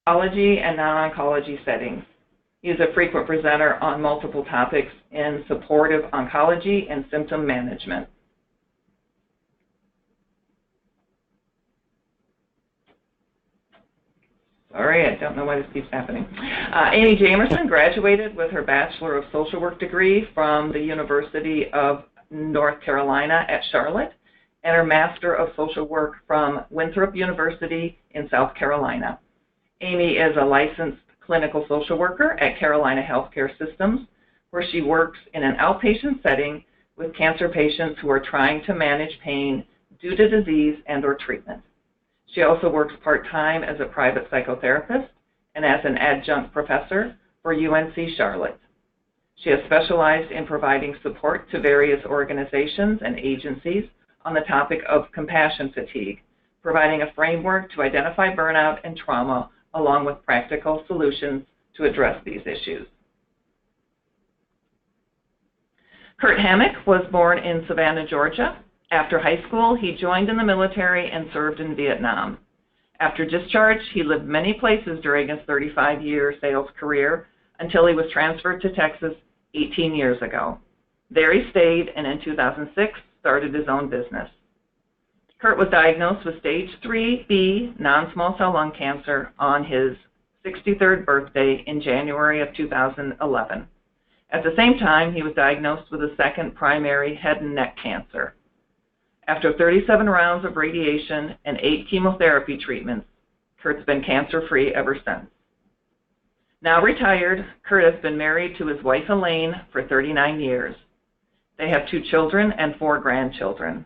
oncology and non-oncology settings. He is a frequent presenter on multiple topics in supportive oncology and symptom management. Sorry, I don't know why this keeps happening. Amy Jamerson graduated with her Bachelor of Social Work degree from the University of North Carolina at Charlotte and her Master of Social Work from Winthrop University in South Carolina. Amy is a licensed clinical social worker at Carolina Healthcare Systems, where she works in an outpatient setting with cancer patients who are trying to manage pain due to disease and/or treatment. She also works part-time as a private psychotherapist and as an adjunct professor for UNC Charlotte. She has specialized in providing support to various organizations and agencies on the topic of compassion fatigue, providing a framework to identify burnout and trauma along with practical solutions to address these issues. Kurt Hammack was born in Savannah, Georgia. After high school, he joined in the military and served in Vietnam. After discharge, he lived many places during his 35-year sales career until he was transferred to Texas 18 years ago. There he stayed, and in 2006, started his own business. Kurt was diagnosed with stage 3B non-small cell lung cancer on his 63rd birthday in January of 2011. At the same time, he was diagnosed with a second primary head and neck cancer. After 37 rounds of radiation and 8 chemotherapy treatments, Kurt's been cancer-free ever since. Now retired, Kurt has been married to his wife Elaine for 39 years. They have 2 children and 4 grandchildren.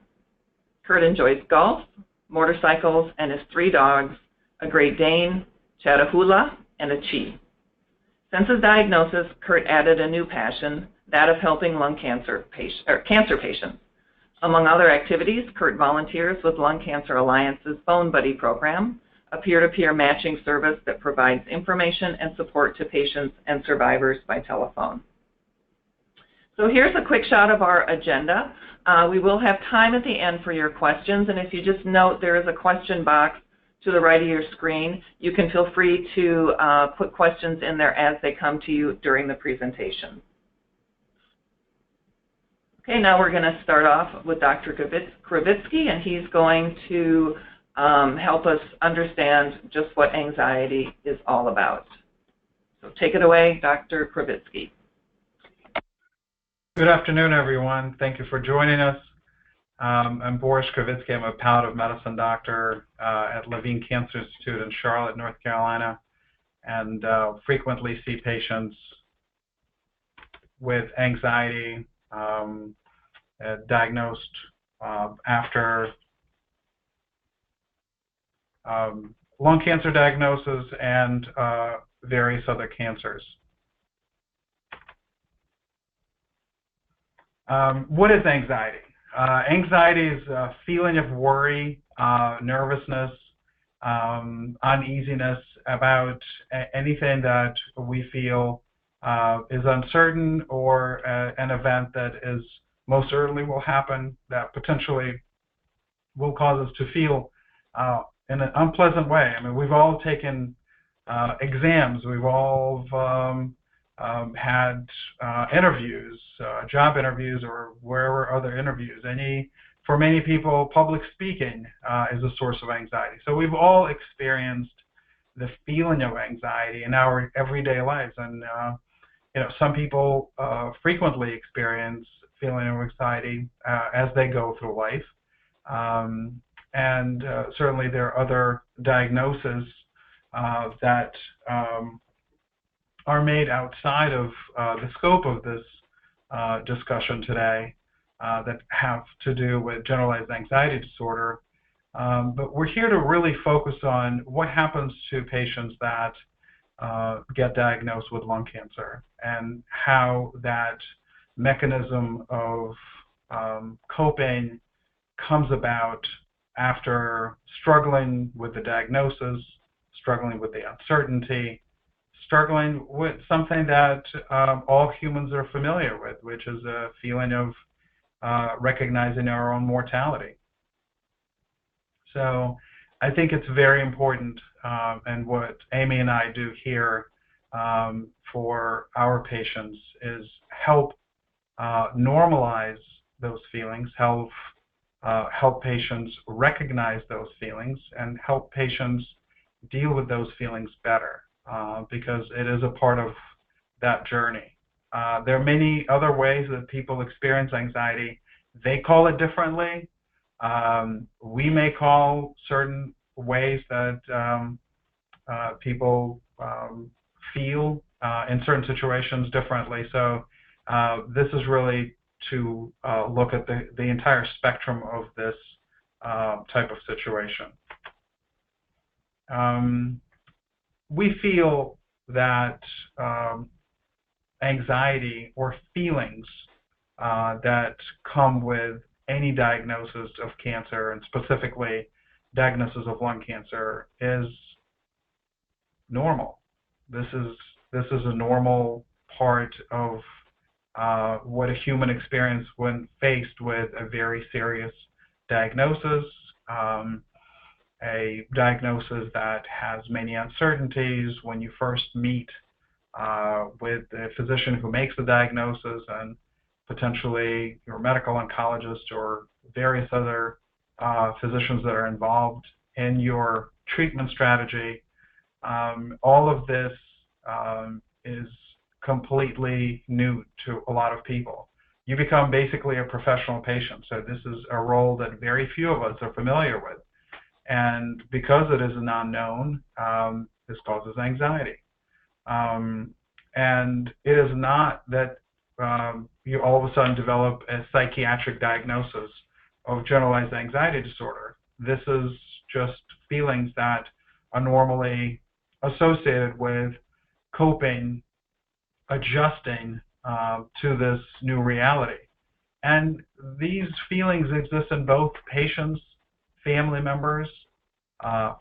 Kurt enjoys golf, motorcycles, and his 3 dogs, a Great Dane, Chattahoola, and a Chi. Since his diagnosis, Kurt added a new passion, that of helping cancer patients. Among other activities, Kurt volunteers with Lung Cancer Alliance's Phone Buddy program, a peer-to-peer matching service that provides information and support to patients and survivors by telephone. So here's a quick shot of our agenda. We will have time at the end for your questions, and if you just note there is a question box to the right of your screen, you can feel free to put questions in there as they come to you during the presentation. Okay, now we're going to start off with Dr. Kravitsky, and he's going to help us understand just what anxiety is all about. So take it away, Dr. Kravitsky. Good afternoon, everyone. Thank you for joining us. I'm Boris Kravitsky. I'm a palliative medicine doctor at Levine Cancer Institute in Charlotte, North Carolina, and frequently see patients with anxiety diagnosed after lung cancer diagnosis and various other cancers. What is anxiety? Anxiety is a feeling of worry, nervousness, uneasiness about anything that we feel is uncertain, or an event that is most certainly will happen, that potentially will cause us to feel in an unpleasant way. I mean, we've all taken exams, we've all had interviews, job interviews, or wherever other interviews. For many people, public speaking is a source of anxiety. So we've all experienced the feeling of anxiety in our everyday lives, and some people frequently experience feeling of anxiety as they go through life, and certainly there are other diagnoses that are made outside of the scope of this discussion today that have to do with generalized anxiety disorder. But we're here to really focus on what happens to patients that get diagnosed with lung cancer, and how that mechanism of coping comes about after struggling with the diagnosis, struggling with the uncertainty, struggling with something that all humans are familiar with, which is a feeling of recognizing our own mortality. So I think it's very important and what Amy and I do here for our patients is help normalize those feelings, help patients recognize those feelings, and help patients deal with those feelings better, because it is a part of that journey. There are many other ways that people experience anxiety. They call it differently. We may call certain ways that people feel in certain situations differently. So this is really to look at the entire spectrum of this type of situation. We feel that anxiety or feelings that come with any diagnosis of cancer, and specifically diagnosis of lung cancer, is normal. This is a normal part of what a human experiences when faced with a very serious diagnosis, a diagnosis that has many uncertainties when you first meet with the physician who makes the diagnosis, and potentially your medical oncologist or various other physicians that are involved in your treatment strategy. All of this is completely new to a lot of people. You become basically a professional patient, so this is a role that very few of us are familiar with. And because it is an unknown, this causes anxiety. And it is not that you all of a sudden develop a psychiatric diagnosis of generalized anxiety disorder. This is just feelings that are normally associated with coping, adjusting to this new reality. And these feelings exist in both patients, family members,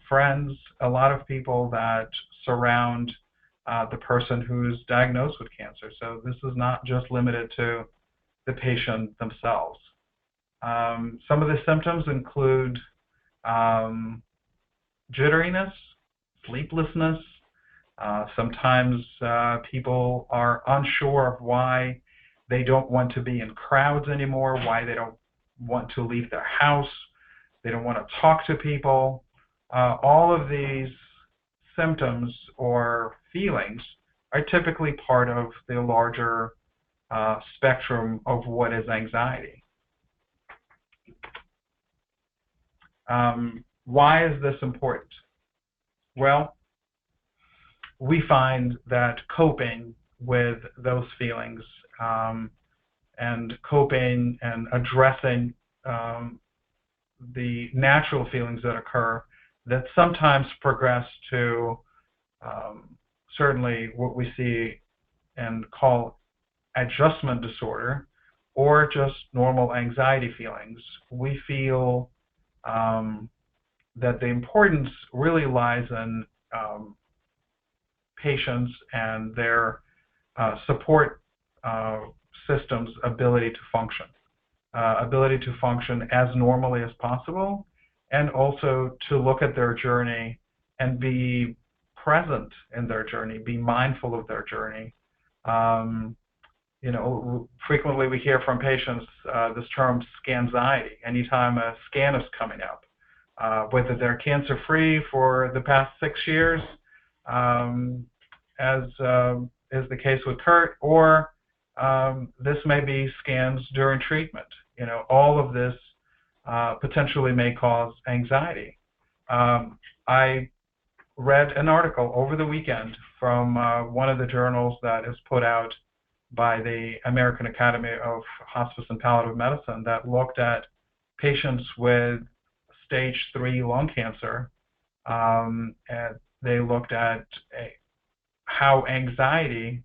friends, a lot of people that surround the person who's diagnosed with cancer. So this is not just limited to the patient themselves. Some of the symptoms include jitteriness, sleeplessness. Sometimes people are unsure of why they don't want to be in crowds anymore, why they don't want to leave their house, they don't want to talk to people. All of these symptoms or feelings are typically part of the larger spectrum of what is anxiety. Why is this important? Well, we find that coping with those feelings and coping and addressing the natural feelings that occur that sometimes progress to certainly what we see and call adjustment disorder, or just normal anxiety feelings. We feel that the importance really lies in patients and their support system's ability to function as normally as possible, and also to look at their journey and be present in their journey, be mindful of their journey. Frequently we hear from patients this term scanxiety. Anytime a scan is coming up, whether they're cancer-free for the past 6 years, as is the case with Kurt, or this may be scans during treatment. All of this potentially may cause anxiety. I read an article over the weekend from one of the journals that is put out by the American Academy of Hospice and Palliative Medicine that looked at patients with stage 3 lung cancer, and they looked at how anxiety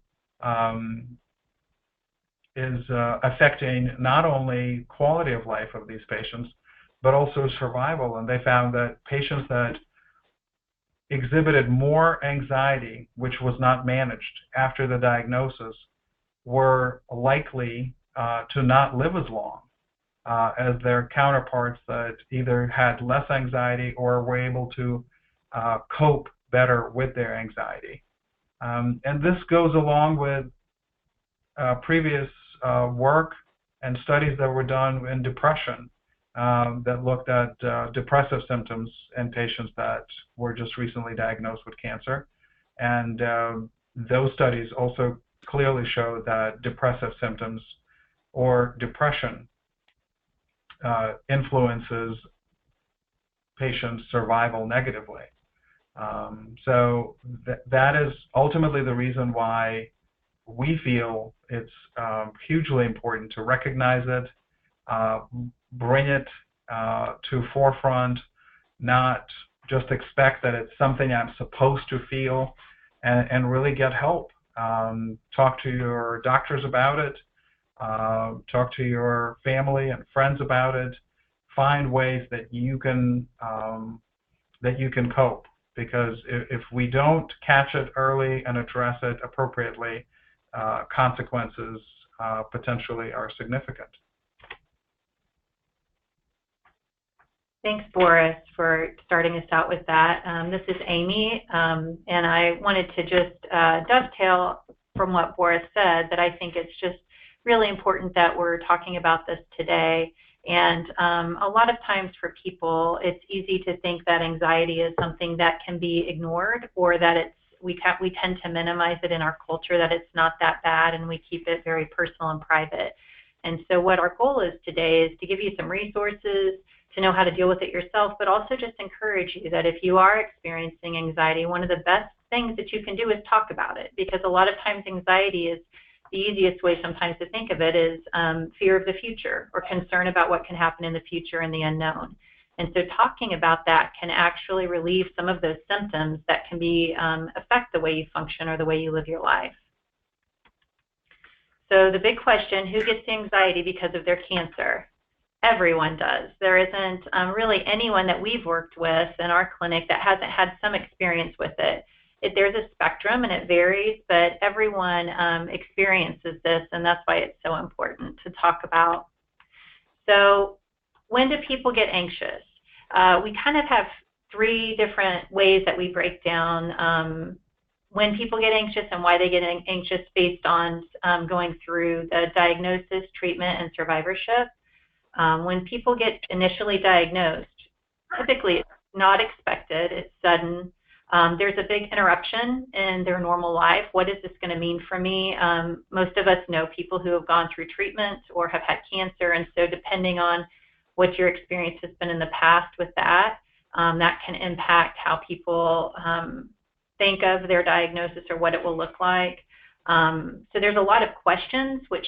is affecting not only quality of life of these patients, but also survival. And they found that patients that exhibited more anxiety, which was not managed after the diagnosis, were likely to not live as long as their counterparts that either had less anxiety or were able to cope better with their anxiety. And this goes along with previous work and studies that were done in depression that looked at depressive symptoms in patients that were just recently diagnosed with cancer. And those studies also clearly show that depressive symptoms or depression influences patients' survival negatively. So that is ultimately the reason why we feel it's hugely important to recognize it, bring it to forefront, not just expect that it's something I'm supposed to feel, and really get help. Talk to your doctors about it, talk to your family and friends about it, find ways that you can cope. Because if we don't catch it early and address it appropriately, consequences potentially are significant. Thanks, Boris, for starting us out with that. This is Amy, and I wanted to just dovetail from what Boris said, that I think it's just really important that we're talking about this today. And a lot of times for people, it's easy to think that anxiety is something that can be ignored, or that we tend to minimize it in our culture, that it's not that bad, and we keep it very personal and private. And so what our goal is today is to give you some resources to know how to deal with it yourself, but also just encourage you that if you are experiencing anxiety, one of the best things that you can do is talk about it, because a lot of times anxiety is the easiest way sometimes to think of it is fear of the future, or concern about what can happen in the future and the unknown. And so talking about that can actually relieve some of those symptoms that can be affect the way you function or the way you live your life. So the big question, who gets anxiety because of their cancer? Everyone does. There isn't really anyone that we've worked with in our clinic that hasn't had some experience with it. There's a spectrum and it varies, but everyone experiences this, and that's why it's so important to talk about. So when do people get anxious? We kind of have three different ways that we break down when people get anxious and why they get anxious based on going through the diagnosis, treatment, and survivorship. When people get initially diagnosed, typically it's not expected, it's sudden. There's a big interruption in their normal life. What is this going to mean for me? Most of us know people who have gone through treatment or have had cancer, and so depending on what your experience has been in the past with that, that can impact how people think of their diagnosis or what it will look like. So there's a lot of questions which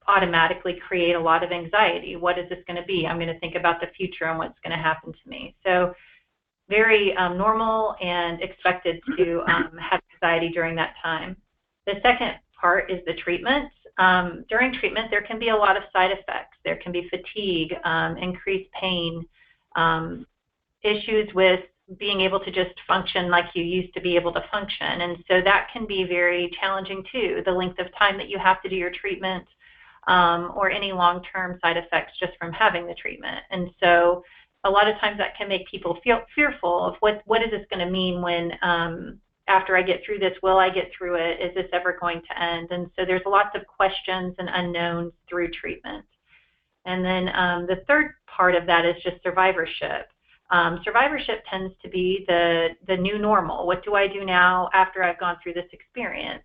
automatically create a lot of anxiety. What is this going to be? I'm going to think about the future and what's going to happen to me. So very normal and expected to have anxiety during that time. The second part is the treatment. During treatment, there can be a lot of side effects. There can be fatigue, increased pain, issues with being able to just function like you used to be able to function. And so that can be very challenging too, the length of time that you have to do your treatment, or any long-term side effects just from having the treatment. And so a lot of times that can make people feel fearful of what is this going to mean when after I get through this, will I get through it? Is this ever going to end? And so there's lots of questions and unknowns through treatment. And then the third part of that is just survivorship. Survivorship tends to be the new normal. What do I do now after I've gone through this experience?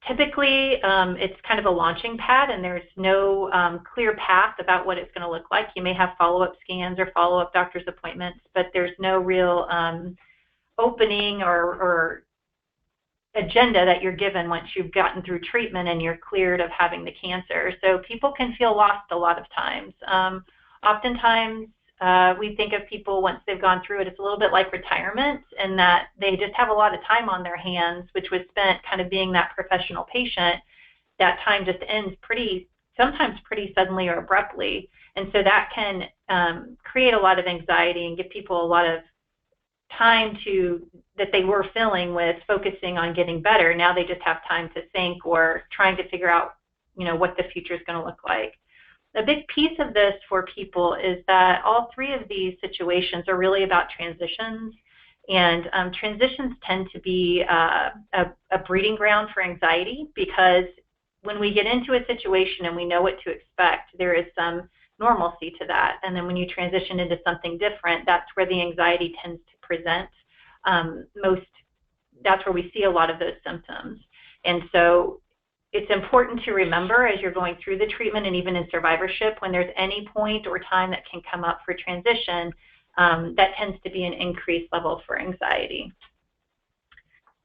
Typically, it's kind of a launching pad, and there's no clear path about what it's going to look like. You may have follow-up scans or follow-up doctor's appointments, but there's no real opening or agenda that you're given once you've gotten through treatment and you're cleared of having the cancer. So people can feel lost a lot of times. Oftentimes, we think of people once they've gone through it, it's a little bit like retirement, in that they just have a lot of time on their hands, which was spent kind of being that professional patient. That time just ends sometimes pretty suddenly or abruptly. And so that can create a lot of anxiety and give people a lot of time that they were filling with focusing on getting better. Now they just have time to think or trying to figure out, what the future is going to look like. A big piece of this for people is that all three of these situations are really about transitions, and transitions tend to be a breeding ground for anxiety, because when we get into a situation and we know what to expect, there is some normalcy to that. And then when you transition into something different, that's where the anxiety tends to present that's where we see a lot of those symptoms. And so it's important to remember as you're going through the treatment, and even in survivorship, when there's any point or time that can come up for transition, that tends to be an increased level for anxiety.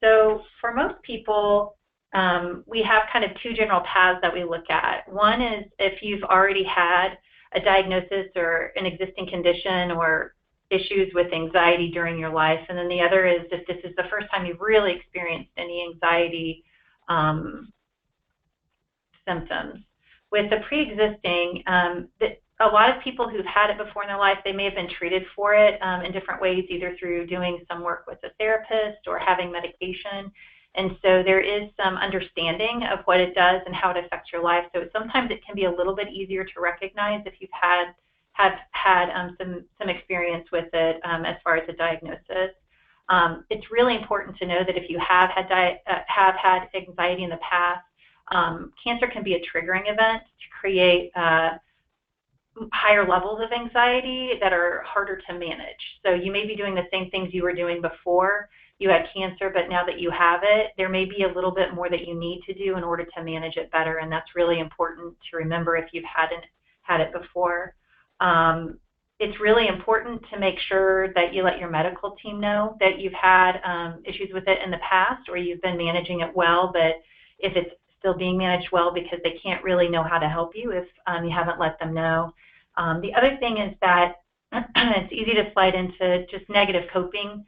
So for most people, we have kind of two general paths that we look at. One is if you've already had a diagnosis or an existing condition or issues with anxiety during your life, and then the other is if this is the first time you've really experienced any anxiety symptoms. With the pre-existing, a lot of people who've had it before in their life, they may have been treated for it in different ways, either through doing some work with a therapist or having medication. And so there is some understanding of what it does and how it affects your life. So sometimes it can be a little bit easier to recognize if you've had some experience with it as far as a diagnosis. It's really important to know that if you have had anxiety in the past, cancer can be a triggering event to create higher levels of anxiety that are harder to manage. So you may be doing the same things you were doing before you had cancer, but now that you have it, there may be a little bit more that you need to do in order to manage it better, and that's really important to remember if you've had it before. It's really important to make sure that you let your medical team know that you've had issues with it in the past, or you've been managing it well, but if it's still being managed well, because they can't really know how to help you if you haven't let them know. The other thing is that it's easy to slide into just negative coping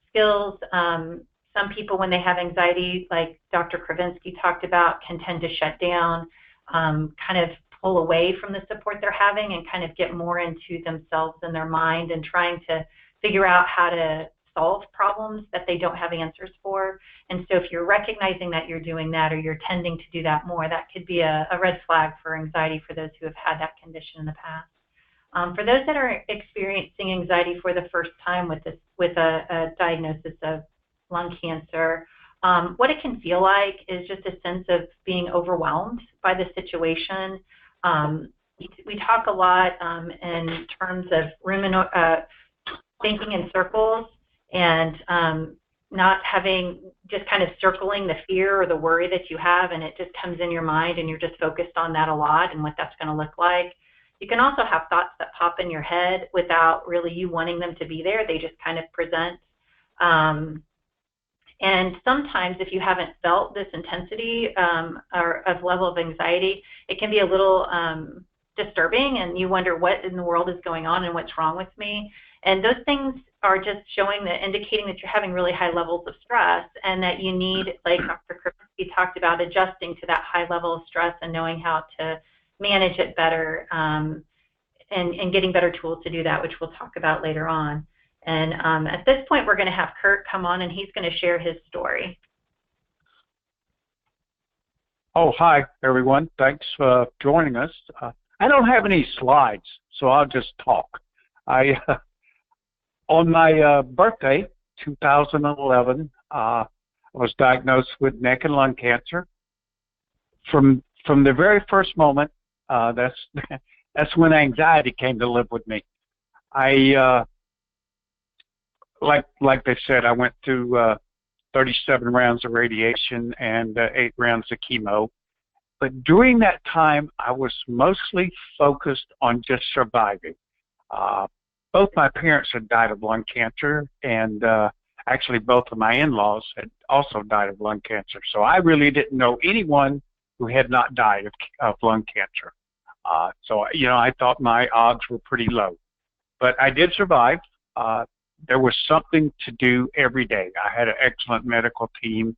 skills. Some people, when they have anxiety, like Dr. Kravinsky talked about, can tend to shut down, kind of pull away from the support they're having, and kind of get more into themselves and their mind and trying to figure out how to solve problems that they don't have answers for. And so if you're recognizing that you're doing that, or you're tending to do that more, that could be a red flag for anxiety for those who have had that condition in the past. For those that are experiencing anxiety for the first time with a diagnosis of lung cancer, what it can feel like is just a sense of being overwhelmed by the situation. We talk a lot in terms of thinking in circles, and not having, just kind of circling the fear or the worry that you have, and it just comes in your mind and you're just focused on that a lot and what that's going to look like. You can also have thoughts that pop in your head without really you wanting them to be there. They just kind of present. And sometimes if you haven't felt this intensity or of level of anxiety, it can be a little disturbing, and you wonder what in the world is going on and what's wrong with me. And those things are just indicating that you're having really high levels of stress, and that you need, like Dr. Kravinsky talked about, adjusting to that high level of stress and knowing how to manage it better, and getting better tools to do that, which we'll talk about later on. And at this point, we're going to have Kurt come on, and he's going to share his story. Oh, hi, everyone. Thanks for joining us. I don't have any slides, so I'll just talk. On my birthday, 2011, I was diagnosed with neck and lung cancer. From the very first moment, that's when anxiety came to live with me. Like they said, I went through 37 rounds of radiation and 8 rounds of chemo. But during that time, I was mostly focused on just surviving. Both my parents had died of lung cancer, and actually both of my in-laws had also died of lung cancer. So I really didn't know anyone who had not died of lung cancer. So, I thought my odds were pretty low. But I did survive. There was something to do every day. I had an excellent medical team,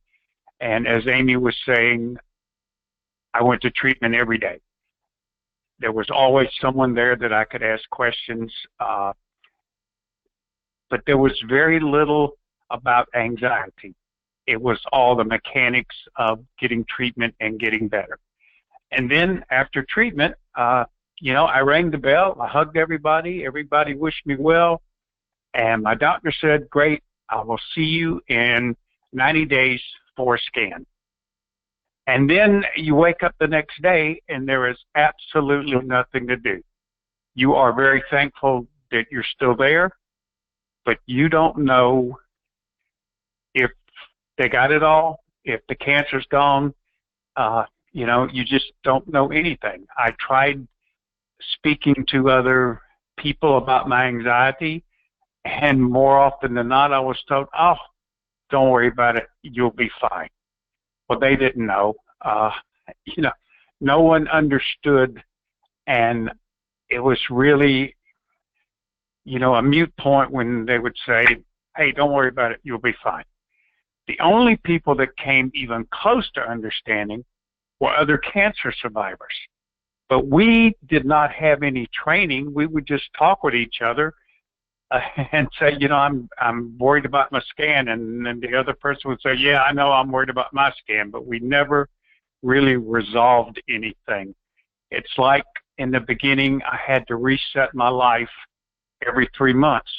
and as Amy was saying, I went to treatment every day. There was always someone there that I could ask questions, but there was very little about anxiety. It was all the mechanics of getting treatment and getting better. And then after treatment, I rang the bell. I hugged everybody. Everybody wished me well. And my doctor said, great, I will see you in 90 days for a scan. And then you wake up the next day and there is absolutely nothing to do. You are very thankful that you're still there, but you don't know if they got it all, if the cancer's gone. You just don't know anything. I tried speaking to other people about my anxiety, and more often than not, I was told, oh, don't worry about it, you'll be fine. Well, they didn't know. No one understood, and it was really, a mute point when they would say, hey, don't worry about it, you'll be fine. The only people that came even close to understanding were other cancer survivors. But we did not have any training. We would just talk with each other and say, I'm worried about my scan. And then the other person would say, yeah, I know I'm worried about my scan. But we never really resolved anything. It's like in the beginning, I had to reset my life every 3 months.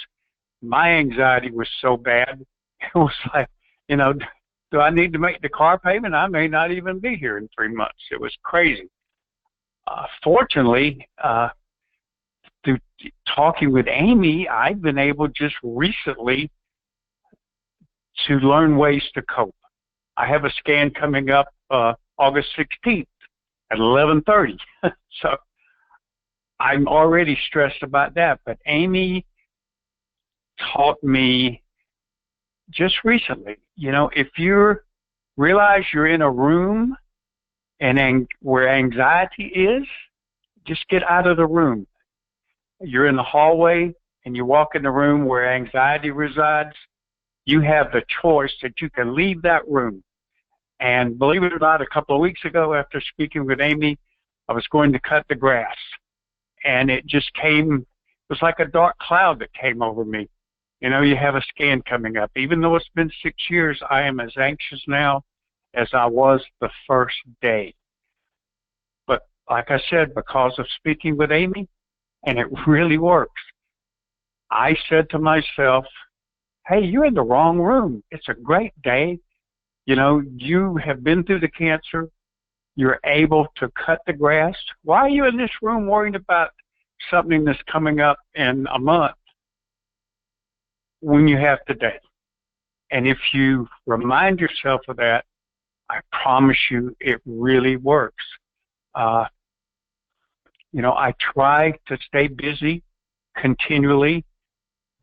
My anxiety was so bad. It was like, do I need to make the car payment? I may not even be here in 3 months. It was crazy. Fortunately, through talking with Amy, I've been able just recently to learn ways to cope. I have a scan coming up August 16th at 11:30. So I'm already stressed about that. But Amy taught me just recently, if you realize you're in a room and where anxiety is, just get out of the room. You're in the hallway and you walk in the room where anxiety resides, you have the choice that you can leave that room. And believe it or not, a couple of weeks ago after speaking with Amy, I was going to cut the grass. And it just it was like a dark cloud that came over me. You have a scan coming up. Even though it's been 6 years, I am as anxious now as I was the first day. But like I said, because of speaking with Amy, and it really works, I said to myself, hey, you're in the wrong room. It's a great day. You have been through the cancer. You're able to cut the grass. Why are you in this room worrying about something that's coming up in a month when you have today? And if you remind yourself of that, I promise you it really works. I try to stay busy continually,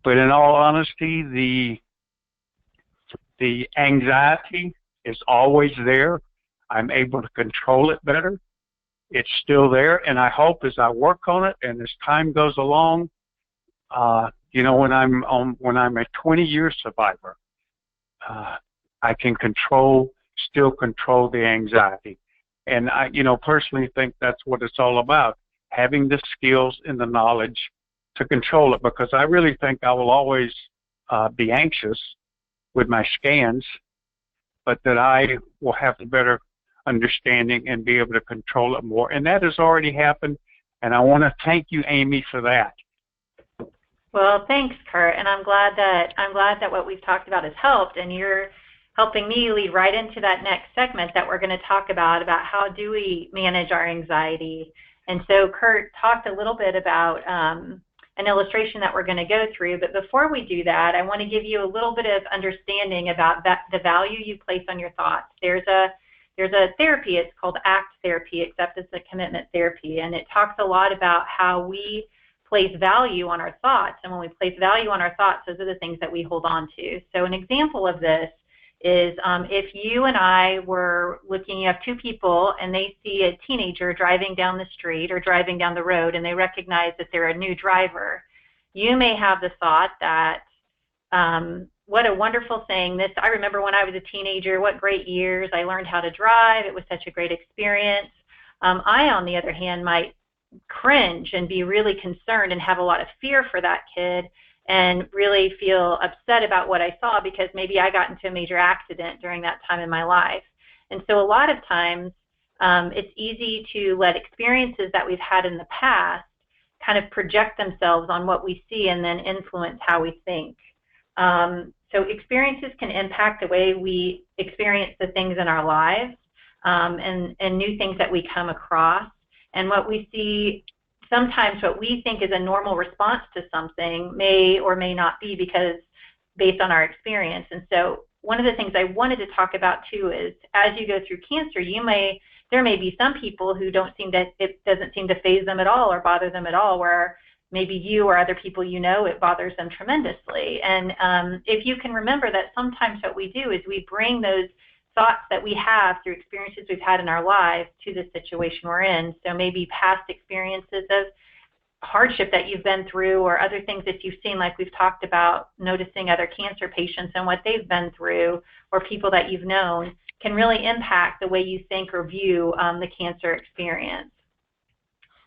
but in all honesty, the anxiety is always there. I'm able to control it better. It's still there, and I hope as I work on it and as time goes along, when I'm a 20-year survivor, I can still control the anxiety. And I, personally think that's what it's all about, having the skills and the knowledge to control it, because I really think I will always be anxious with my scans, but that I will have the better understanding and be able to control it more. And that has already happened, and I want to thank you, Amy, for that. Well, thanks, Kurt, and I'm glad that what we've talked about has helped, and you're helping me lead right into that next segment that we're going to talk about how do we manage our anxiety. And so Kurt talked a little bit about an illustration that we're going to go through, but before we do that, I want to give you a little bit of understanding about the value you place on your thoughts. There's a therapy, it's called ACT therapy, acceptance and commitment therapy, and it talks a lot about how we place value on our thoughts, and when we place value on our thoughts, those are the things that we hold on to. So an example of this is if you and I were looking at two people and they see a teenager driving down the street or driving down the road and they recognize that they're a new driver, you may have the thought that, what a wonderful thing. I remember when I was a teenager, what great years. I learned how to drive. It was such a great experience. I, on the other hand, might cringe and be really concerned and have a lot of fear for that kid and really feel upset about what I saw because maybe I got into a major accident during that time in my life. And so a lot of times It's easy to let experiences that we've had in the past kind of project themselves on what we see and then influence how we think. So experiences can impact the way we experience the things in our lives, and new things that we come across. And what we see, sometimes what we think is a normal response to something may or may not be, because based on our experience. And so one of the things I wanted to talk about too is, as you go through cancer, there may be some people who it doesn't seem to faze them at all or bother them at all, where maybe you or other people it bothers them tremendously. And if you can remember that sometimes what we do is we bring those thoughts that we have through experiences we've had in our lives to the situation we're in. So maybe past experiences of hardship that you've been through, or other things that you've seen, like we've talked about, noticing other cancer patients and what they've been through, or people that you've known, can really impact the way you think or view the cancer experience.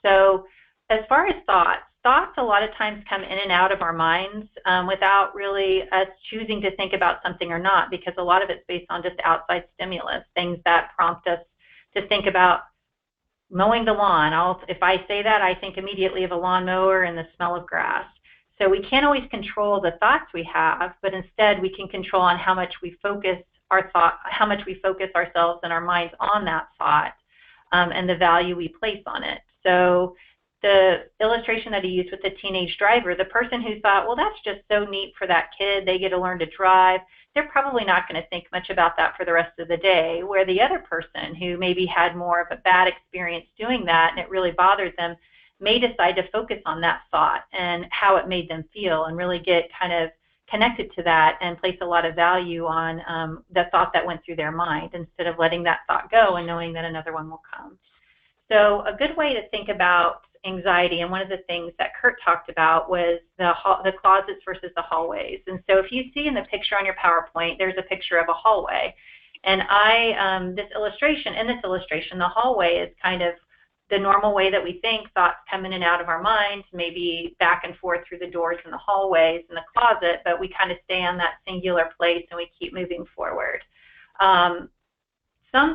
So as far as thoughts a lot of times come in and out of our minds without really us choosing to think about something or not, because a lot of it's based on just outside stimulus, things that prompt us to think about mowing the lawn. If I say that, I think immediately of a lawnmower and the smell of grass. So we can't always control the thoughts we have, but instead we can control on how much we focus ourselves and our minds on that thought, and the value we place on it. So the illustration that he used with the teenage driver, the person who thought, well, that's just so neat for that kid, they get to learn to drive, they're probably not going to think much about that for the rest of the day. Where the other person who maybe had more of a bad experience doing that and it really bothered them may decide to focus on that thought and how it made them feel, and really get kind of connected to that and place a lot of value on the thought that went through their mind, instead of letting that thought go and knowing that another one will come. So a good way to think about anxiety, and one of the things that Kurt talked about, was the closets versus the hallways. And so if you see in the picture on your PowerPoint, there's a picture of a hallway. And in this illustration, the hallway is kind of the normal way that we think. Thoughts come in and out of our minds, maybe back and forth through the doors and the hallways and the closet, but we kind of stay on that singular place and we keep moving forward. Some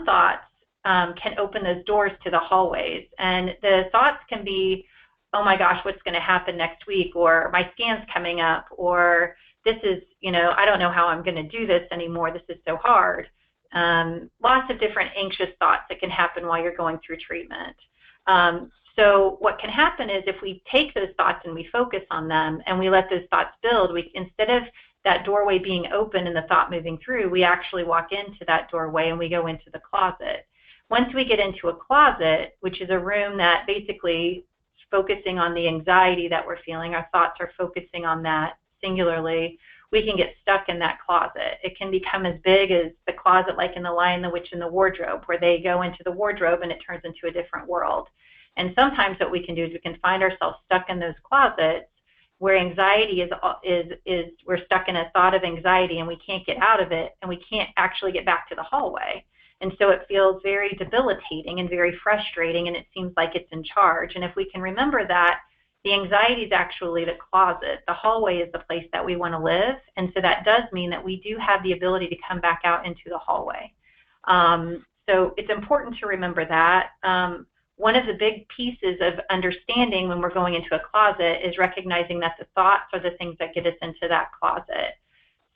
thoughts can open those doors to the hallways, and the thoughts can be, oh my gosh, what's going to happen next week, or my scan's coming up, or this is, I don't know how I'm going to do this anymore, this is so hard. Lots of different anxious thoughts that can happen while you're going through treatment. So what can happen is, if we take those thoughts and we focus on them and we let those thoughts build, instead of that doorway being open and the thought moving through, we actually walk into that doorway and we go into the closet. Once we get into a closet, which is a room that basically is focusing on the anxiety that we're feeling, our thoughts are focusing on that singularly, we can get stuck in that closet. It can become as big as the closet, like in The Lion, the Witch, and the Wardrobe, where they go into the wardrobe and it turns into a different world. And sometimes what we can do is we can find ourselves stuck in those closets where anxiety we're stuck in a thought of anxiety and we can't get out of it, and we can't actually get back to the hallway. And so it feels very debilitating and very frustrating, and it seems like it's in charge. And if we can remember that the anxiety is actually the closet, the hallway is the place that we want to live, and so that does mean that we do have the ability to come back out into the hallway. So it's important to remember that. One of the big pieces of understanding when we're going into a closet is recognizing that the thoughts are the things that get us into that closet.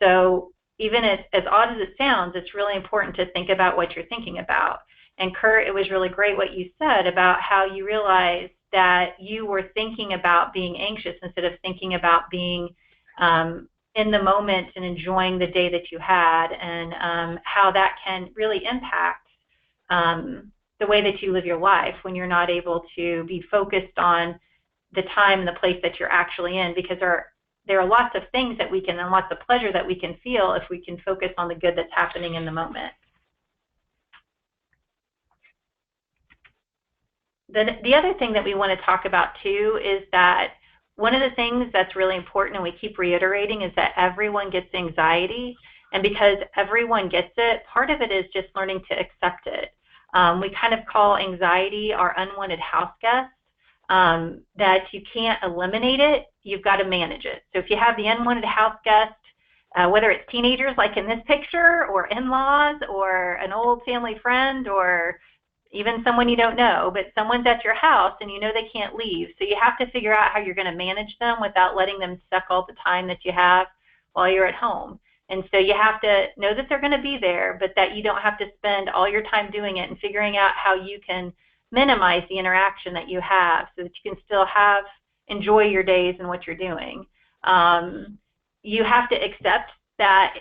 So even as odd as it sounds, it's really important to think about what you're thinking about. And Kurt, it was really great what you said about how you realized that you were thinking about being anxious instead of thinking about being in the moment and enjoying the day that you had, and how that can really impact the way that you live your life when you're not able to be focused on the time and the place that you're actually in, because there are lots of things that we can, and lots of pleasure that we can feel if we can focus on the good that's happening in the moment. The other thing that we want to talk about too is that one of the things that's really important, and we keep reiterating, is that everyone gets anxiety. And because everyone gets it, part of it is just learning to accept it. We kind of call anxiety our unwanted house guest, that you can't eliminate it, you've got to manage it. So if you have the unwanted house guest, whether it's teenagers like in this picture, or in-laws, or an old family friend, or even someone you don't know, but someone's at your house and you know they can't leave. So you have to figure out how you're going to manage them without letting them suck all the time that you have while you're at home. And so you have to know that they're going to be there, but that you don't have to spend all your time doing it and figuring out how you can minimize the interaction that you have so that you can still enjoy your days and what you're doing. You have to accept that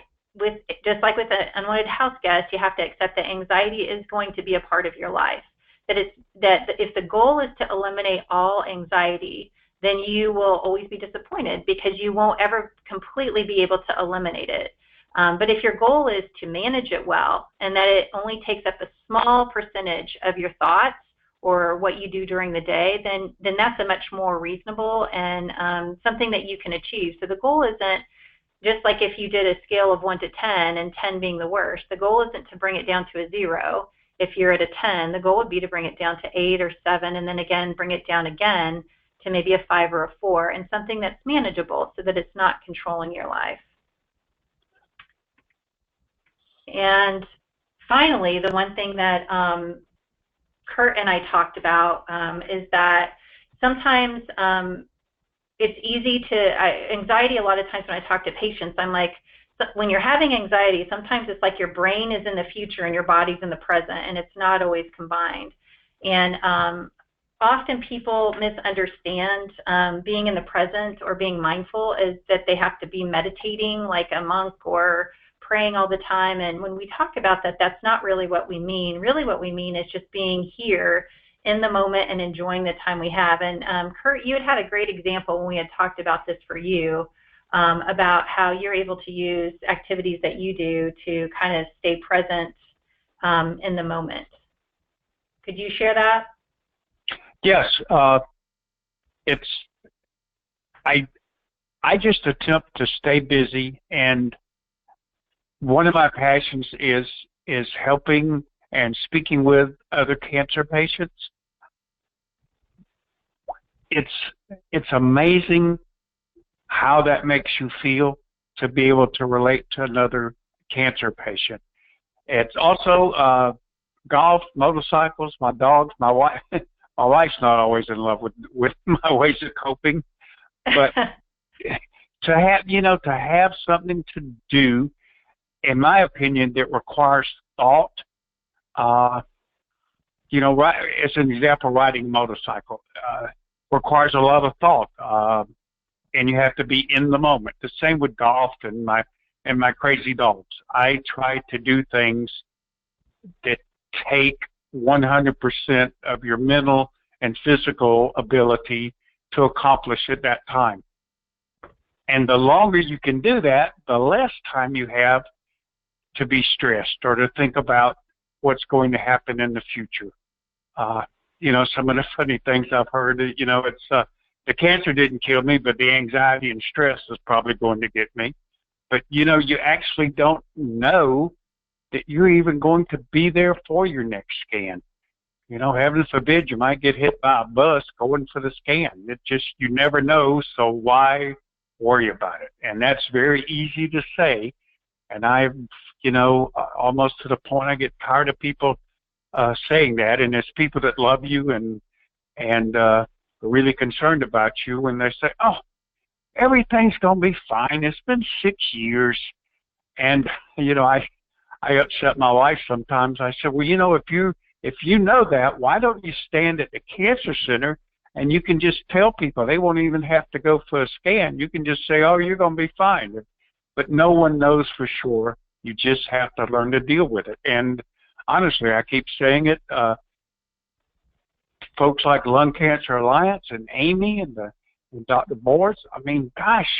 just like with an unwanted house guest, you have to accept that anxiety is going to be a part of your life. That if the goal is to eliminate all anxiety, then you will always be disappointed because you won't ever completely be able to eliminate it. But if your goal is to manage it well and that it only takes up a small percentage of your thoughts or what you do during the day, then that's a much more reasonable and something that you can achieve. So the goal isn't just like if you did a scale of 1 to 10 and 10 being the worst. The goal isn't to bring it down to a 0. If you're at a 10, the goal would be to bring it down to 8 or 7 and then again bring it down again to maybe a 5 or a 4 and something that's manageable so that it's not controlling your life. And finally, the one thing that Kurt and I talked about is that sometimes it's easy anxiety a lot of times when I talk to patients, I'm like, when you're having anxiety, sometimes it's like your brain is in the future and your body's in the present, and it's not always combined. And often people misunderstand being in the present or being mindful is that they have to be meditating like a monk or praying all the time. And when we talk about that, that's not really what we mean. Really what we mean is just being here in the moment and enjoying the time we have. And Kurt, you had a great example when we had talked about this for you, about how you're able to use activities that you do to kind of stay present in the moment. Could you share that? Yes. I just attempt to stay busy, and one of my passions is helping and speaking with other cancer patients. It's amazing how that makes you feel to be able to relate to another cancer patient. It's also golf, motorcycles, my dogs, my wife. My wife's not always in love with my ways of coping, but to have something to do, in my opinion, that requires thought. As an example, riding a motorcycle requires a lot of thought, and you have to be in the moment. The same with golf and my crazy dogs. I try to do things that take 100% of your mental and physical ability to accomplish at that time. And the longer you can do that, the less time you have to be stressed or to think about what's going to happen in the future. Some of the funny things I've heard, it's the cancer didn't kill me, but the anxiety and stress is probably going to get me. But, you actually don't know that you're even going to be there for your next scan. Heaven forbid, you might get hit by a bus going for the scan. You never know, so why worry about it? And that's very easy to say. And I've, almost to the point I get tired of people saying that. And there's people that love you and are really concerned about you when they say, oh, everything's going to be fine. It's been 6 years. And, I upset my wife sometimes. I said, well, if you know that, why don't you stand at the cancer center and you can just tell people they won't even have to go for a scan. You can just say, oh, you're going to be fine. But no one knows for sure. You just have to learn to deal with it. And honestly, I keep saying it, folks like Lung Cancer Alliance and Amy and Dr. Boris, gosh,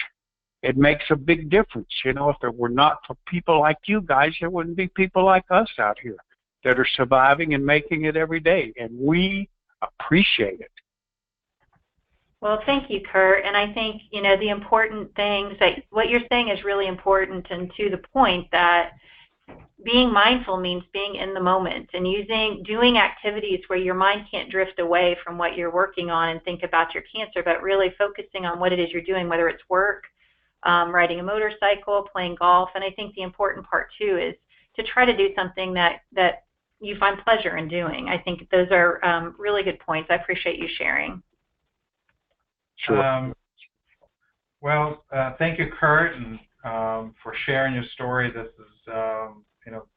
it makes a big difference. If it were not for people like you guys, there wouldn't be people like us out here that are surviving and making it every day. And we appreciate it. Well, thank you, Kurt. And I think, the important things that what you're saying is really important, and to the point that being mindful means being in the moment and doing activities where your mind can't drift away from what you're working on and think about your cancer, but really focusing on what it is you're doing, whether it's work, riding a motorcycle, playing golf. And I think the important part too is to try to do something that you find pleasure in doing. I think those are really good points. I appreciate you sharing. Sure. Well, thank you, Kurt, and for sharing your story. This is,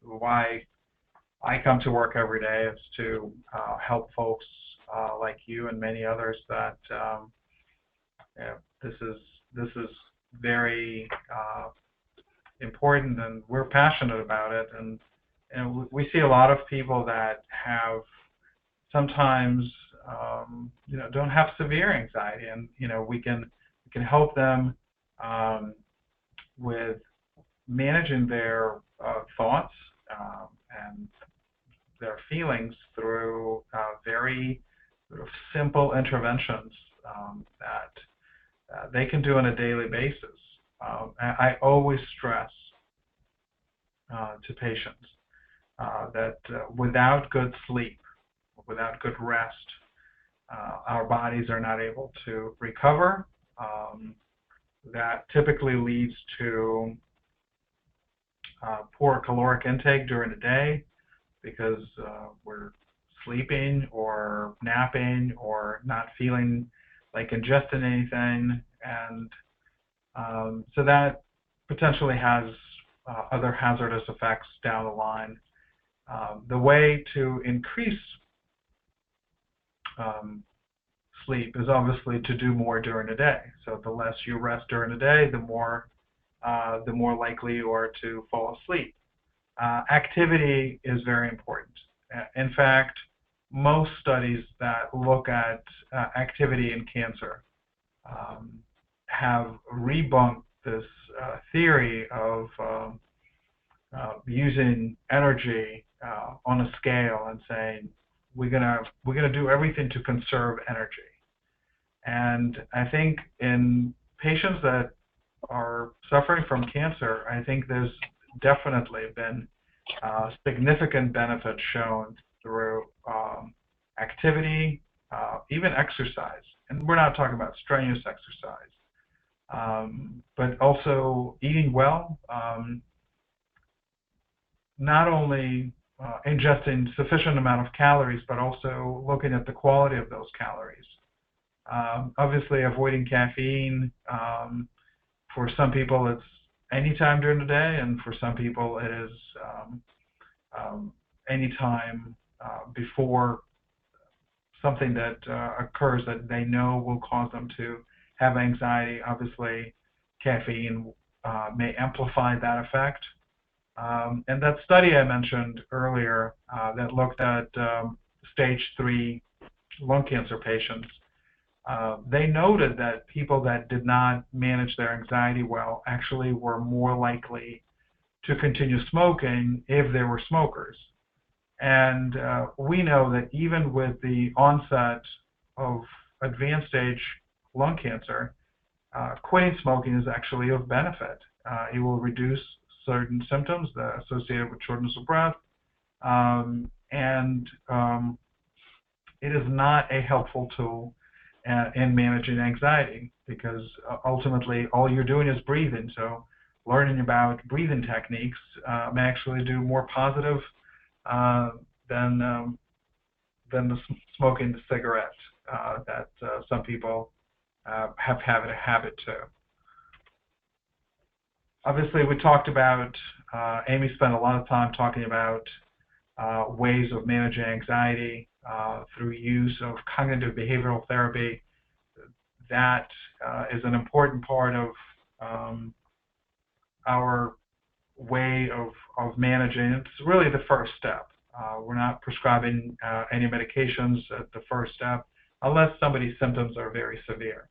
why I come to work every day, is to help folks like you and many others that this is very important, and we're passionate about it. And we see a lot of people that have sometimes don't have severe anxiety, and we can help them with managing their thoughts and their feelings through very sort of simple interventions that they can do on a daily basis. I always stress to patients that without good sleep, without good rest, our bodies are not able to recover. That typically leads to poor caloric intake during the day because we're sleeping or napping or not feeling like ingesting anything, and so that potentially has other hazardous effects down the line. The way to increase sleep is obviously to do more during the day. So the less you rest during the day, the more likely you are to fall asleep. Activity is very important. In fact, most studies that look at activity in cancer have rebunked this theory of using energy on a scale and saying we're gonna do everything to conserve energy. And I think in patients that are suffering from cancer, I think there's definitely been significant benefits shown through activity, even exercise. And we're not talking about strenuous exercise, but also eating well, not only ingesting sufficient amount of calories, but also looking at the quality of those calories. Obviously, avoiding caffeine. For some people, it's any time during the day, and for some people, it is any time before something that occurs that they know will cause them to have anxiety. Obviously, caffeine may amplify that effect. And that study I mentioned earlier that looked at stage 3 lung cancer patients, they noted that people that did not manage their anxiety well actually were more likely to continue smoking if they were smokers. And we know that even with the onset of advanced stage lung cancer, quitting smoking is actually of benefit. It will reduce certain symptoms associated with shortness of breath, and it is not a helpful tool in managing anxiety, because ultimately all you're doing is breathing. So learning about breathing techniques may actually do more positive than the smoking the cigarette that some people have a habit to. Obviously, we talked about, Amy spent a lot of time talking about ways of managing anxiety through use of cognitive behavioral therapy. That is an important part of our way of managing. It's really the first step. We're not prescribing any medications at the first step unless somebody's symptoms are very severe.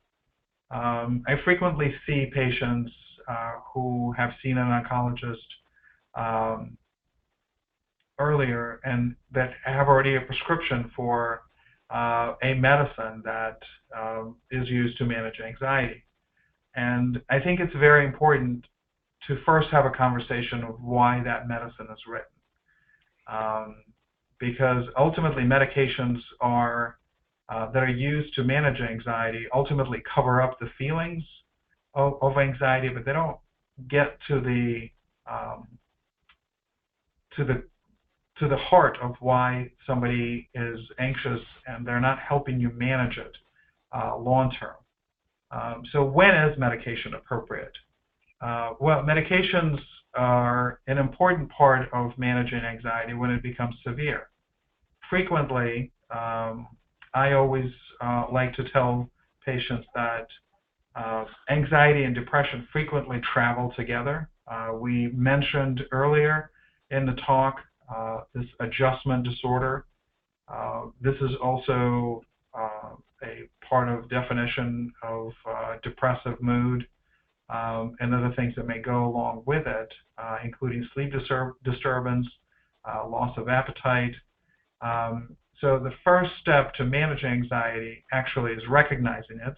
I frequently see patients who have seen an oncologist earlier and that have already a prescription for a medicine that is used to manage anxiety. And I think it's very important to first have a conversation of why that medicine is written. Because ultimately medications that are used to manage anxiety ultimately cover up the feelings of anxiety, but they don't get to to the heart of why somebody is anxious, and they're not helping you manage it long term. So when is medication appropriate? Well, medications are an important part of managing anxiety when it becomes severe. Frequently, I always like to tell patients that anxiety and depression frequently travel together. We mentioned earlier in the talk this adjustment disorder. This is also a part of definition of depressive mood, and other things that may go along with it, including sleep disturbance, loss of appetite. So the first step to manage anxiety actually is recognizing it.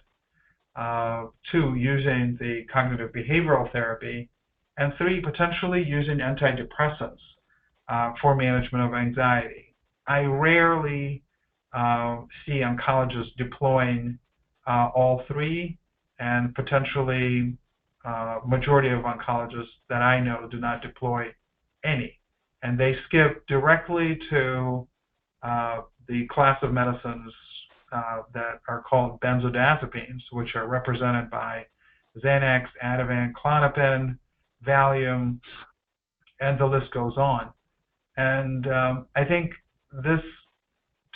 2, using the cognitive behavioral therapy, and 3, potentially using antidepressants for management of anxiety. I rarely see oncologists deploying all 3, and potentially majority of oncologists that I know do not deploy any, and they skip directly to the class of medicines that are called benzodiazepines, which are represented by Xanax, Ativan, Klonopin, Valium, and the list goes on. And I think this,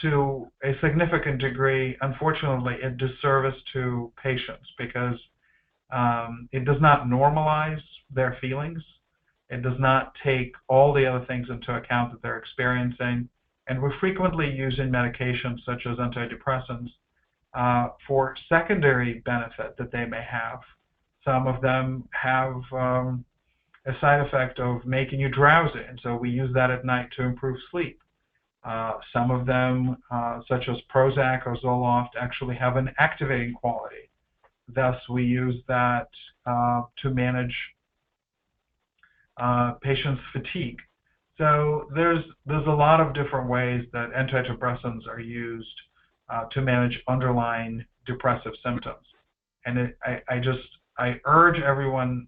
to a significant degree, unfortunately, is disservice to patients, because it does not normalize their feelings. It does not take all the other things into account that they're experiencing. And we're frequently using medications such as antidepressants for secondary benefit that they may have. Some of them have a side effect of making you drowsy, and so we use that at night to improve sleep. Some of them, such as Prozac or Zoloft, actually have an activating quality. Thus, we use that to manage patients' fatigue. So there's a lot of different ways that antidepressants are used to manage underlying depressive symptoms. And I urge everyone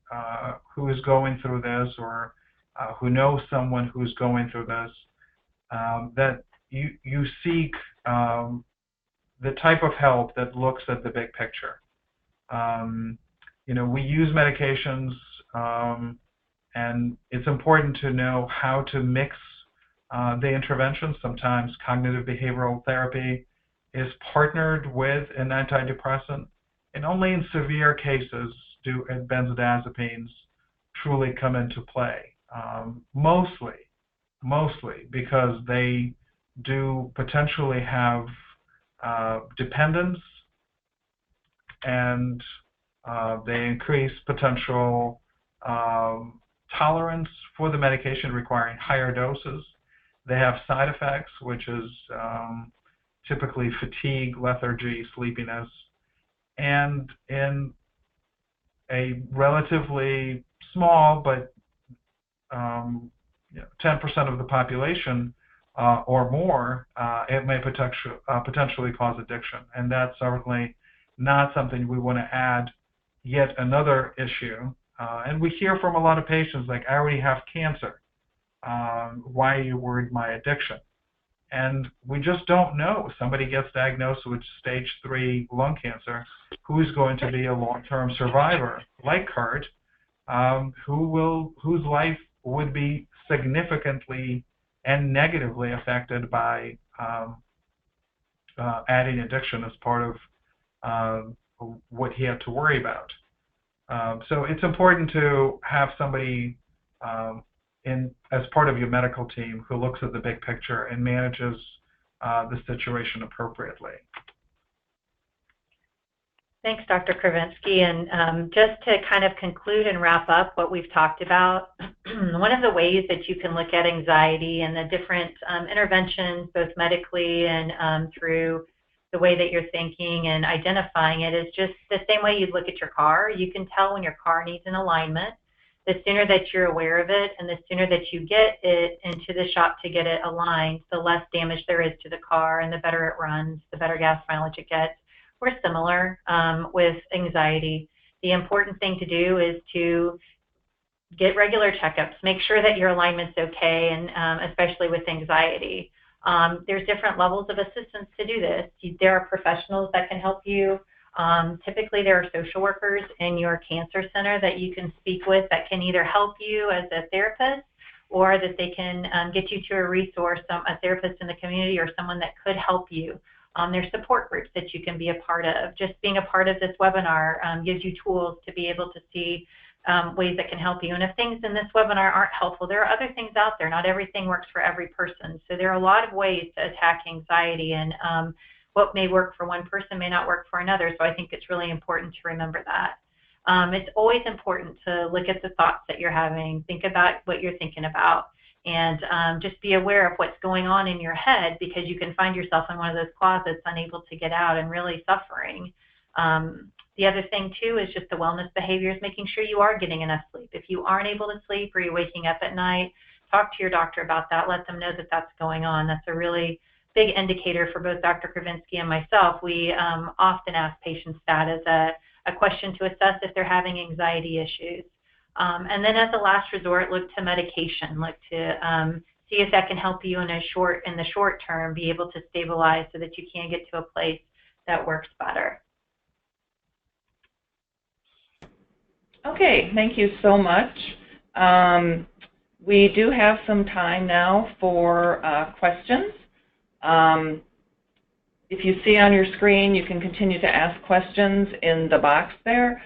who is going through this, or who knows someone who's going through this, that you seek the type of help that looks at the big picture. We use medications, and it's important to know how to mix the interventions. Sometimes cognitive behavioral therapy is partnered with an antidepressant, and only in severe cases do benzodiazepines truly come into play. Mostly because they do potentially have dependence, and they increase potential tolerance for the medication, requiring higher doses. They have side effects, which is typically fatigue, lethargy, sleepiness, and in a relatively small but 10% of the population or more, it may potentially cause addiction, and that's certainly not something we want to add yet another issue. And we hear from a lot of patients like, I already have cancer. Why are you worried my addiction? And we just don't know. Somebody gets diagnosed with stage 3 lung cancer, who's going to be a long-term survivor, like Kurt, whose life would be significantly and negatively affected by adding addiction as part of what he had to worry about. So it's important to have somebody as part of your medical team who looks at the big picture and manages the situation appropriately. Thanks, Dr. Kravinsky. And just to kind of conclude and wrap up what we've talked about, one of the ways that you can look at anxiety and the different interventions, both medically and through the way that you're thinking and identifying it, is just the same way you'd look at your car. You can tell when your car needs an alignment. The sooner that you're aware of it and the sooner that you get it into the shop to get it aligned, the less damage there is to the car and the better it runs, the better gas mileage it gets. We're similar with anxiety. The important thing to do is to get regular checkups, make sure that your alignment's okay, and especially with anxiety. There's different levels of assistance to do this. There are professionals that can help you. Typically, there are social workers in your cancer center that you can speak with that can either help you as a therapist or that they can get you to a resource, a therapist in the community or someone that could help you. There's support groups that you can be a part of. Just being a part of this webinar gives you tools to be able to see ways that can help you. And if things in this webinar aren't helpful, there are other things out there. Not everything works for every person. So there are a lot of ways to attack anxiety, and what may work for one person may not work for another. So I think it's really important to remember that. It's always important to look at the thoughts that you're having, think about what you're thinking about, and just be aware of what's going on in your head, because you can find yourself in one of those closets unable to get out and really suffering. The other thing, too, is just the wellness behaviors, making sure you are getting enough sleep. If you aren't able to sleep or you're waking up at night, talk to your doctor about that. Let them know that that's going on. That's a really big indicator for both Dr. Kravinsky and myself. We often ask patients that as a question to assess if they're having anxiety issues. And then as a last resort, look to medication. Look to see if that can help you in the short term, be able to stabilize so that you can get to a place that works better. Okay, thank you so much. We do have some time now for questions. If you see on your screen, you can continue to ask questions in the box there.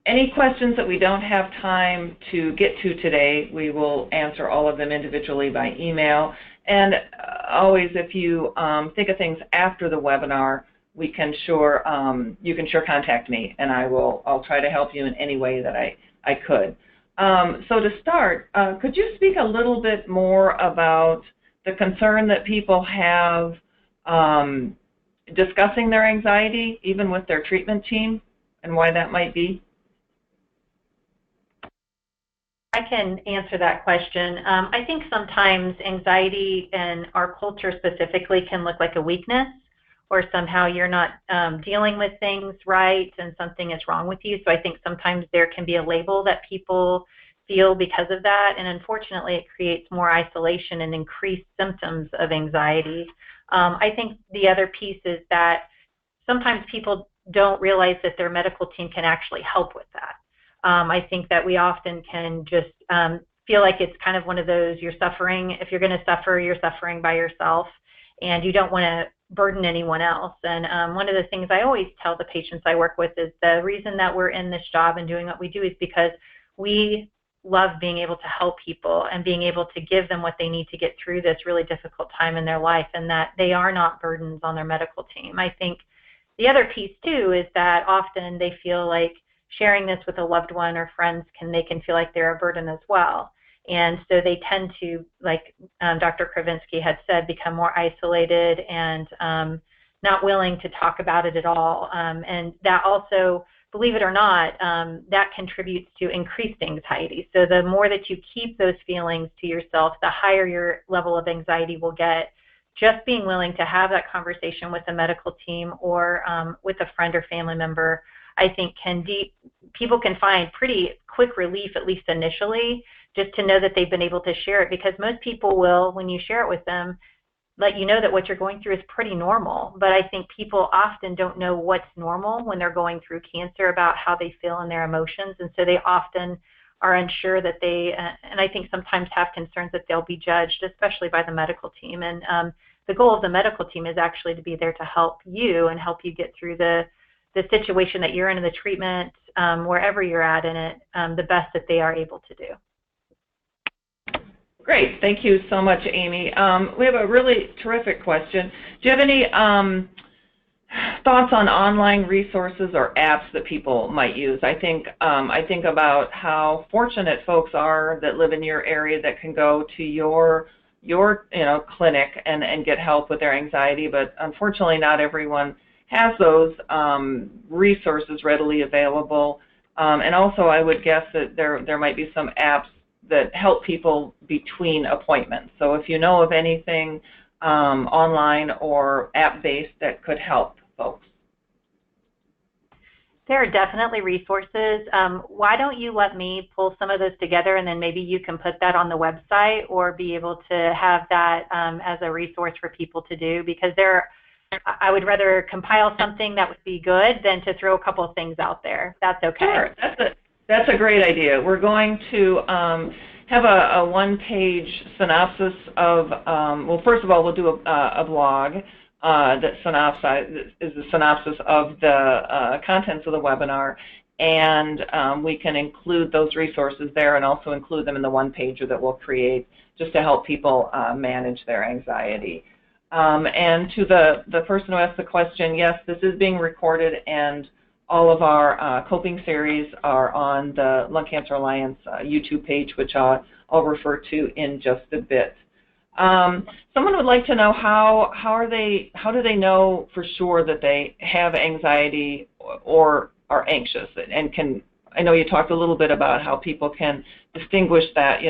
Any questions that we don't have time to get to today, we will answer all of them individually by email. And always, if you think of things after the webinar, you can sure contact me, and I'll try to help you in any way that I could. So to start, could you speak a little bit more about the concern that people have discussing their anxiety, even with their treatment team, and why that might be? I can answer that question. I think sometimes anxiety in our culture specifically can look like a weakness, or somehow you're not dealing with things right and something is wrong with you. So I think sometimes there can be a label that people feel because of that, and unfortunately it creates more isolation and increased symptoms of anxiety. I think the other piece is that sometimes people don't realize that their medical team can actually help with that. I think that we often can just feel like it's kind of one of those, you're suffering. If you're going to suffer, you're suffering by yourself, and you don't want to burden anyone else. And one of the things I always tell the patients I work with is the reason that we're in this job and doing what we do is because we love being able to help people and being able to give them what they need to get through this really difficult time in their life, and that they are not burdens on their medical team. I think the other piece, too, is that often they feel like sharing this with a loved one or friends they can feel like they're a burden as well. And so they tend to, like Dr. Kravinsky had said, become more isolated and not willing to talk about it at all. And that also, believe it or not, that contributes to increased anxiety. So the more that you keep those feelings to yourself, the higher your level of anxiety will get. Just being willing to have that conversation with a medical team or with a friend or family member, I think people can find pretty quick relief, at least initially, just to know that they've been able to share it, because most people will, when you share it with them, let you know that what you're going through is pretty normal. But I think people often don't know what's normal when they're going through cancer, about how they feel and their emotions, and so they often are unsure that and I think sometimes have concerns that they'll be judged, especially by the medical team. And the goal of the medical team is actually to be there to help you and help you get through the situation that you're in the treatment, wherever you're at in it, the best that they are able to do. Great. Thank you so much, Amy. We have a really terrific question. Do you have any thoughts on online resources or apps that people might use? I think about how fortunate folks are that live in your area that can go to your clinic and get help with their anxiety, but unfortunately not everyone has those resources readily available. And also I would guess that there might be some apps that help people between appointments. So if you know of anything online or app-based that could help folks. There are definitely resources. Why don't you let me pull some of those together, and then maybe you can put that on the website or be able to have that as a resource for people to do, because I would rather compile something that would be good than to throw a couple of things out there. That's okay. Sure, that's a great idea. We're going to have a one-page synopsis of, well, first of all, we'll do a blog that is the synopsis of the contents of the webinar, and we can include those resources there and also include them in the one-pager that we'll create just to help people manage their anxiety. And to the person who asked the question, yes, this is being recorded, and all of our coping series are on the Lung Cancer Alliance YouTube page, which I'll refer to in just a bit. Someone would like to know how do they know for sure that they have anxiety or are anxious? And I know you talked a little bit about how people can distinguish that,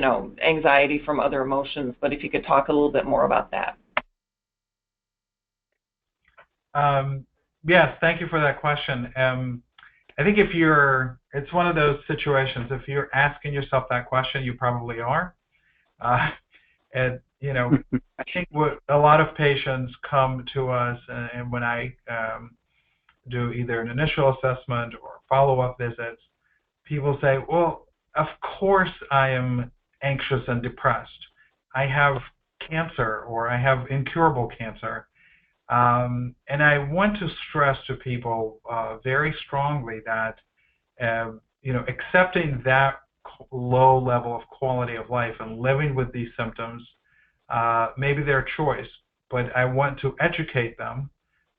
anxiety from other emotions, but if you could talk a little bit more about that. Yes, thank you for that question. I think it's one of those situations, if you're asking yourself that question, you probably are. And, I think what a lot of patients come to us, and when I do either an initial assessment or follow-up visits, people say, well, of course I am anxious and depressed. I have cancer, or I have incurable cancer. And I want to stress to people very strongly that, accepting that low level of quality of life and living with these symptoms may be their choice, but I want to educate them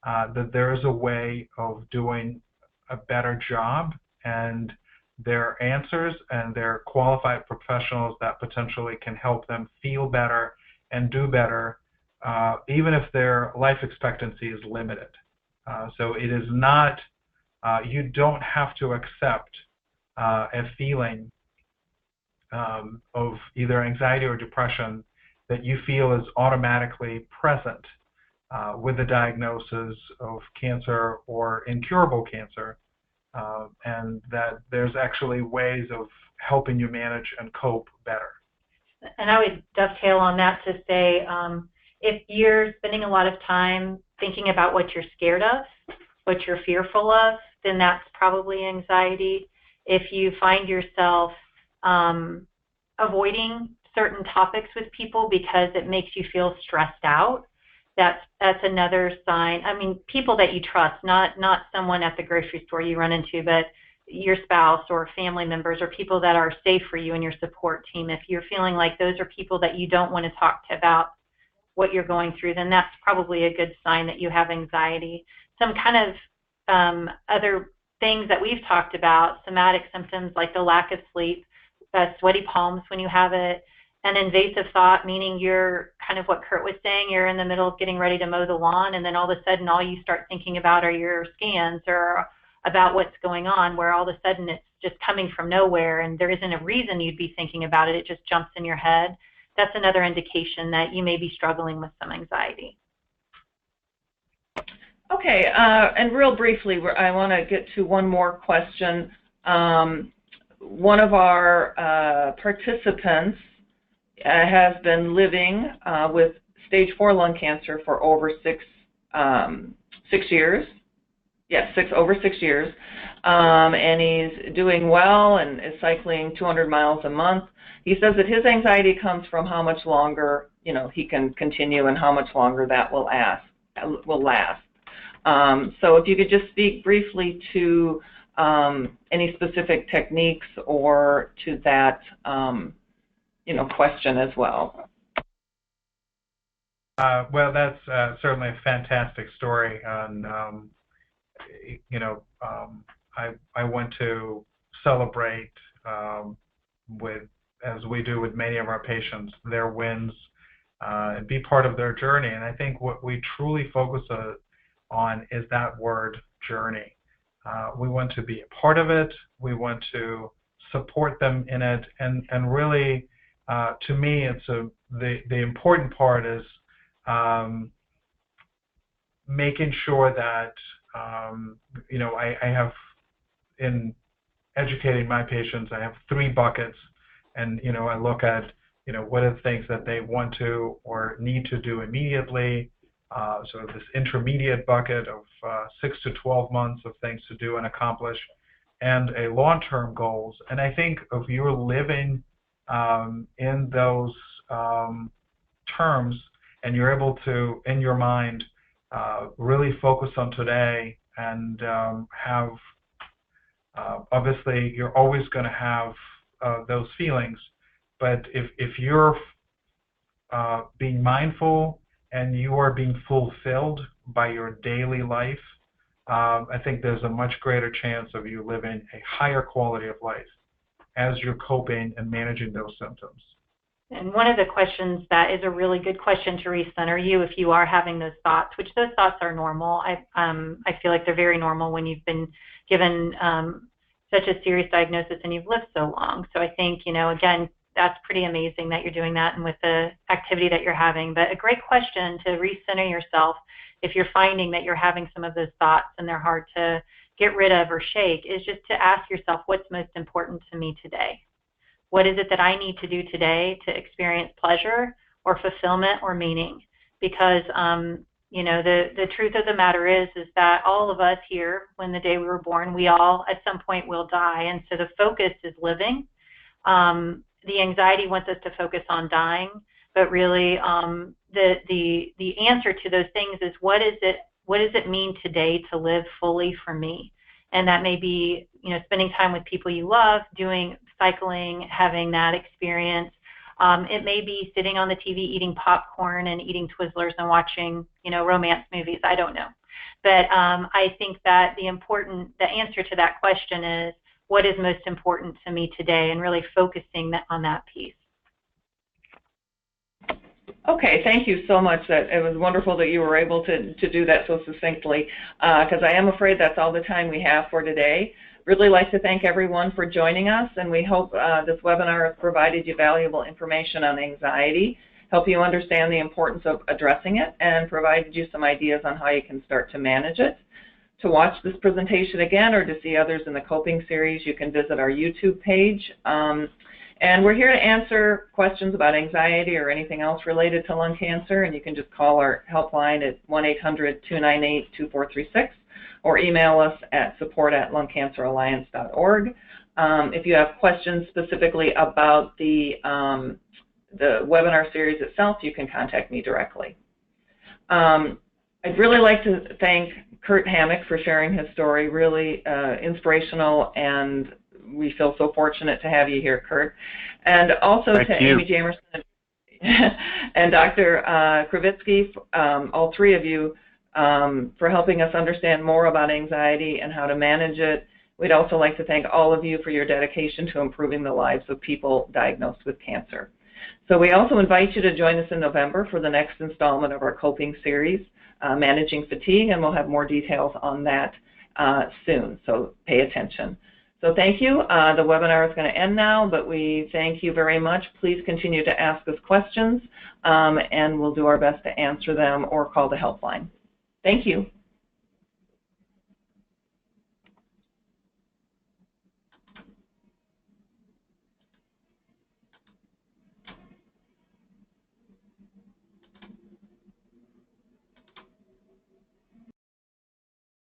that there is a way of doing a better job, and there are answers and there are qualified professionals that potentially can help them feel better and do better, even if their life expectancy is limited. So it is not, you don't have to accept a feeling of either anxiety or depression that you feel is automatically present with the diagnosis of cancer or incurable cancer, and that there's actually ways of helping you manage and cope better. And I would dovetail on that to say, if you're spending a lot of time thinking about what you're scared of, what you're fearful of, then that's probably anxiety. If you find yourself avoiding certain topics with people because it makes you feel stressed out, that's another sign. I mean, people that you trust, not someone at the grocery store you run into, but your spouse or family members or people that are safe for you and your support team. If you're feeling like those are people that you don't want to talk to about what you're going through, then that's probably a good sign that you have anxiety. Some kind of other things that we've talked about, somatic symptoms like the lack of sleep, sweaty palms when you have it, an invasive thought, meaning you're kind of what Kurt was saying, you're in the middle of getting ready to mow the lawn, and then all of a sudden all you start thinking about are your scans or about what's going on, where all of a sudden it's just coming from nowhere and there isn't a reason you'd be thinking about it, it just jumps in your head. That's another indication that you may be struggling with some anxiety. Okay, and real briefly, I want to get to one more question. One of our participants has been living with stage 4 lung cancer for over 6 years. Yes, over 6 years. And he's doing well and is cycling 200 miles a month. He says that his anxiety comes from how much longer, he can continue and how much longer that will last. So if you could just speak briefly to any specific techniques or to that, question as well. Well, that's certainly a fantastic story. And, I want to celebrate as we do with many of our patients, their wins, and be part of their journey. And I think what we truly focus on is that word journey. We want to be a part of it. We want to support them in it. And really, to me, it's the important part is making sure that, I have in educating my patients, I have 3 buckets, and I look at what are the things that they want to or need to do immediately. So this intermediate bucket of 6 to 12 months of things to do and accomplish, and a long-term goals. And I think if you're living in those terms, and you're able to, in your mind, really focus on today, and have, obviously, you're always going to have those feelings, but if you're being mindful and you are being fulfilled by your daily life, I think there's a much greater chance of you living a higher quality of life as you're coping and managing those symptoms. And one of the questions that is a really good question to recenter you if you are having those thoughts, which those thoughts are normal. I feel like they're very normal when you've been given such a serious diagnosis and you've lived so long. So I think, again, that's pretty amazing that you're doing that and with the activity that you're having. But a great question to recenter yourself if you're finding that you're having some of those thoughts and they're hard to get rid of or shake is just to ask yourself, what's most important to me today? What is it that I need to do today to experience pleasure or fulfillment or meaning? Because, the truth of the matter is that all of us here, when the day we were born, we all at some point will die. And so the focus is living. The anxiety wants us to focus on dying, but really the answer to those things is what does it mean today to live fully for me? And that may be, spending time with people you love, doing cycling, having that experience. It may be sitting on the TV eating popcorn and eating Twizzlers and watching, romance movies. I don't know. But I think that the answer to that question is what is most important to me today and really focusing on that piece. Okay, thank you so much. It was wonderful that you were able to do that so succinctly, because I am afraid that's all the time we have for today. Really like to thank everyone for joining us, and we hope this webinar has provided you valuable information on anxiety, help you understand the importance of addressing it, and provided you some ideas on how you can start to manage it. To watch this presentation again or to see others in the coping series, you can visit our YouTube page. And we're here to answer questions about anxiety or anything else related to lung cancer, and you can just call our helpline at 1-800-298-2436 or email us at support@lungcanceralliance.org. If you have questions specifically about the webinar series itself, you can contact me directly. I'd really like to thank Kurt Hammock for sharing his story, really inspirational, and we feel so fortunate to have you here, Kurt. And also to Amy Jamerson and Dr. Kravitsky, all 3 of you, for helping us understand more about anxiety and how to manage it. We'd also like to thank all of you for your dedication to improving the lives of people diagnosed with cancer. So we also invite you to join us in November for the next installment of our coping series, Managing Fatigue, and we'll have more details on that soon, so pay attention. So thank you. The webinar is going to end now, but we thank you very much. Please continue to ask us questions, and we'll do our best to answer them or call the helpline. Thank you.